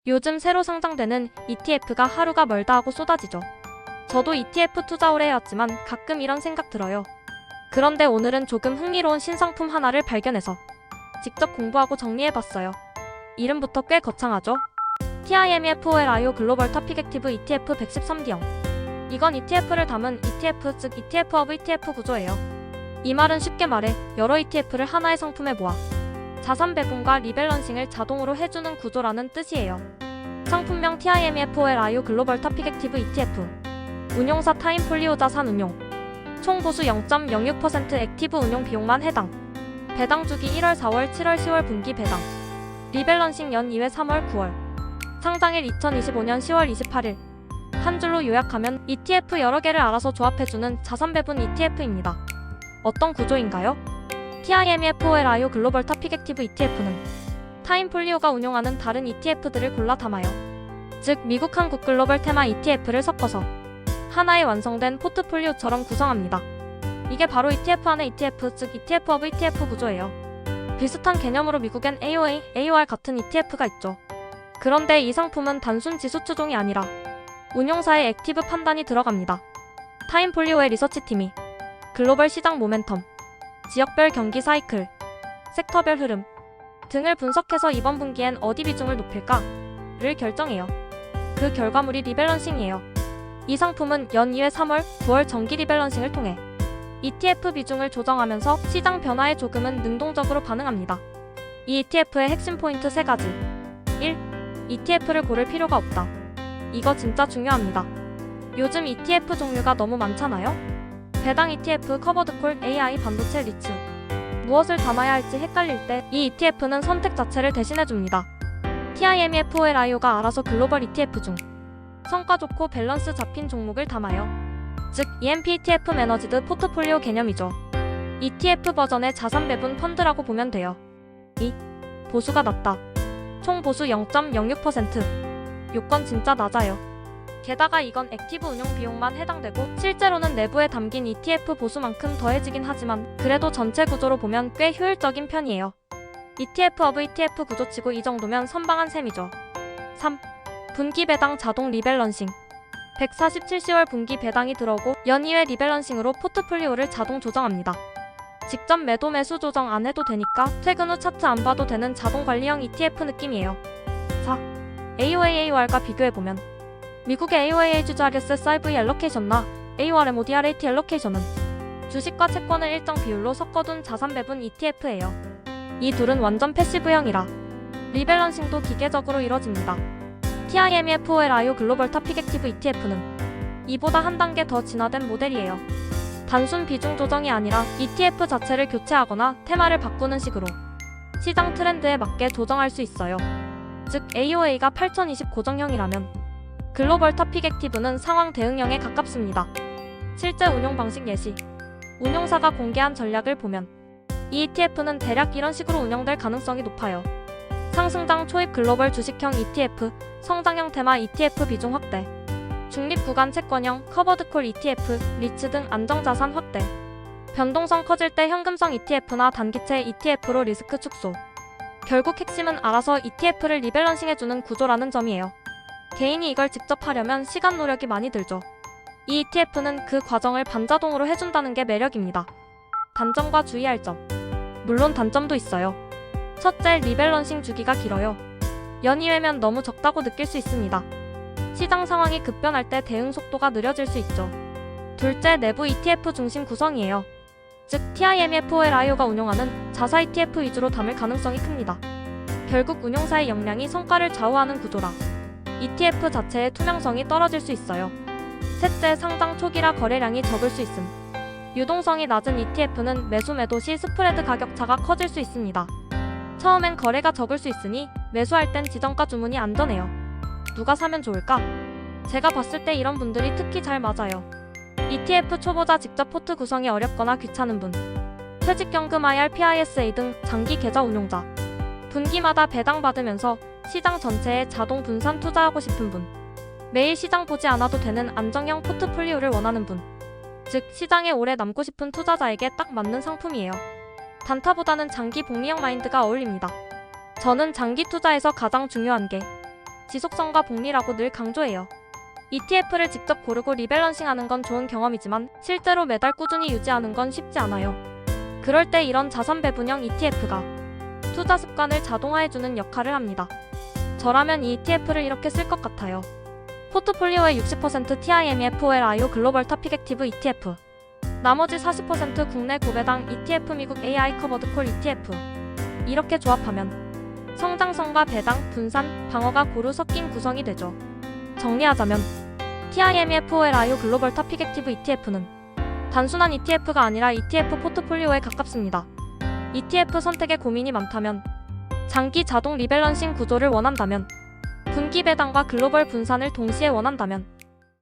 요즘 새로 상장되는 ETF가 하루가 멀다 하고 쏟아지죠. 저도 ETF 투자 오래 해왔지만 가끔 이런 생각 들어요. 그런데 오늘은 조금 흥미로운 신상품 하나를 발견해서 직접 공부하고 정리해봤어요. 이름부터 꽤 거창하죠? TIMEFOLIO 글로벌 토픽 액티브 ETF 113D형. 이건 ETF를 담은 ETF, 즉 ETF of ETF 구조예요. 이 말은 쉽게 말해 여러 ETF를 하나의 상품에 모아 자산 배분과 리밸런싱을 자동으로 해주는 구조라는 뜻이에요. 상품명 TIMEFOLIO 글로벌 토픽 액티브 ETF. 운용사 타임폴리오 자산 운용. 총 보수 0.06% 액티브 운용 비용만 해당. 배당 주기 1월, 4월, 7월, 10월 분기 배당. 리밸런싱 연 2회 3월, 9월. 상장일 2025년 10월 28일. 한 줄로 요약하면 ETF 여러 개를 알아서 조합해주는 자산 배분 ETF입니다. 어떤 구조인가요? TIMEFOLIO 글로벌 토픽 액티브 ETF는 타임폴리오가 운용하는 다른 ETF들을 골라 담아요. 즉 미국 한국 글로벌 테마 ETF를 섞어서 하나의 완성된 포트폴리오처럼 구성합니다. 이게 바로 ETF 안의 ETF, 즉 ETF of ETF 구조예요. 비슷한 개념으로 미국엔 AOA, AOR 같은 ETF가 있죠. 그런데 이 상품은 단순 지수 추종이 아니라 운용사의 액티브 판단이 들어갑니다. 타임폴리오의 리서치팀이 글로벌 시장 모멘텀, 지역별 경기 사이클, 섹터별 흐름 등을 분석해서 이번 분기엔 어디 비중을 높일까를 결정해요. 그 결과물이 리밸런싱이에요. 이 상품은 연 2회 3월, 9월 정기 리밸런싱을 통해 ETF 비중을 조정하면서 시장 변화에 조금은 능동적으로 반응합니다. 이 ETF의 핵심 포인트 3가지. 1. ETF를 고를 필요가 없다. 이거 진짜 중요합니다. 요즘 ETF 종류가 너무 많잖아요? 배당 ETF, 커버드콜, AI, 반도체, 리츠. 무엇을 담아야 할지 헷갈릴 때 이 ETF는 선택 자체를 대신해줍니다. TIMEFOLIO가 알아서 글로벌 ETF 중 성과 좋고 밸런스 잡힌 종목을 담아요. 즉 EMP ETF 매너지드 포트폴리오 개념이죠. ETF 버전의 자산 배분 펀드라고 보면 돼요. 2. 보수가 낮다. 총 보수 0.06%. 요건 진짜 낮아요. 게다가 이건 액티브 운용 비용만 해당되고 실제로는 내부에 담긴 ETF 보수만큼 더해지긴 하지만 그래도 전체 구조로 보면 꽤 효율적인 편이에요. ETF of ETF 구조치고 이 정도면 선방한 셈이죠. 3. 분기 배당 자동 리밸런싱. 147시월 분기 배당이 들어오고 연 2회 리밸런싱으로 포트폴리오를 자동 조정합니다. 직접 매도 매수 조정 안 해도 되니까 퇴근 후 차트 안 봐도 되는 자동 관리형 ETF 느낌이에요. 4. AOA AOR과 비교해보면 미국의 AOA 주저하게스 SIV 알로케이션나 AOR MODRAT 알로케이션은 주식과 채권을 일정 비율로 섞어둔 자산 배분 ETF예요. 이 둘은 완전 패시브형이라 리밸런싱도 기계적으로 이뤄집니다. TIMEFOLIO 글로벌 토픽 액티브 ETF는 이보다 한 단계 더 진화된 모델이에요. 단순 비중 조정이 아니라 ETF 자체를 교체하거나 테마를 바꾸는 식으로 시장 트렌드에 맞게 조정할 수 있어요. 즉 AOA가 8020 고정형이라면 글로벌 토픽 액티브는 상황 대응형에 가깝습니다. 실제 운용 방식 예시. 운용사가 공개한 전략을 보면 이 ETF는 대략 이런 식으로 운영될 가능성이 높아요. 상승장 초입 글로벌 주식형 ETF, 성장형 테마 ETF 비중 확대, 중립 구간 채권형, 커버드콜 ETF, 리츠 등 안정자산 확대, 변동성 커질 때 현금성 ETF나 단기채 ETF로 리스크 축소. 결국 핵심은 알아서 ETF를 리밸런싱해주는 구조라는 점이에요. 개인이 이걸 직접 하려면 시간 노력이 많이 들죠. 이 ETF는 그 과정을 반자동으로 해준다는 게 매력입니다. 단점과 주의할 점. 물론 단점도 있어요. 첫째, 리밸런싱 주기가 길어요. 연 2회면 너무 적다고 느낄 수 있습니다. 시장 상황이 급변할 때 대응 속도가 느려질 수 있죠. 둘째, 내부 ETF 중심 구성이에요. 즉 TIMEFOLIO가 운용하는 자사 ETF 위주로 담을 가능성이 큽니다. 결국 운용사의 역량이 성과를 좌우하는 구조라 ETF 자체의 투명성이 떨어질 수 있어요. 셋째, 상장 초기라 거래량이 적을 수 있음. 유동성이 낮은 ETF는 매수 매도 시 스프레드 가격차가 커질 수 있습니다. 처음엔 거래가 적을 수 있으니 매수할 땐 지정가 주문이 안전해요. 누가 사면 좋을까? 제가 봤을 때 이런 분들이 특히 잘 맞아요. ETF 초보자 직접 포트 구성이 어렵거나 귀찮은 분, 퇴직연금 IRPISA 등 장기 계좌 운용자, 분기마다 배당 받으면서 시장 전체에 자동 분산 투자하고 싶은 분, 매일 시장 보지 않아도 되는 안정형 포트폴리오를 원하는 분, 즉 시장에 오래 남고 싶은 투자자에게 딱 맞는 상품이에요. 단타보다는 장기 복리형 마인드가 어울립니다. 저는 장기 투자에서 가장 중요한 게 지속성과 복리라고 늘 강조해요. ETF를 직접 고르고 리밸런싱하는 건 좋은 경험이지만 실제로 매달 꾸준히 유지하는 건 쉽지 않아요. 그럴 때 이런 자산 배분형 ETF가 투자 습관을 자동화해주는 역할을 합니다. 저라면 이 ETF를 이렇게 쓸 것 같아요. 포트폴리오의 60% TIMEFOLIO 글로벌 토픽 액티브 ETF, 나머지 40% 국내 고배당 ETF 미국 AI 커버드 콜 ETF. 이렇게 조합하면 성장성과 배당, 분산, 방어가 고루 섞인 구성이 되죠. 정리하자면 TIMEFOLIO 글로벌 토픽 액티브 ETF는 단순한 ETF가 아니라 ETF 포트폴리오에 가깝습니다. ETF 선택에 고민이 많다면, 장기 자동 리밸런싱 구조를 원한다면, 분기 배당과 글로벌 분산을 동시에 원한다면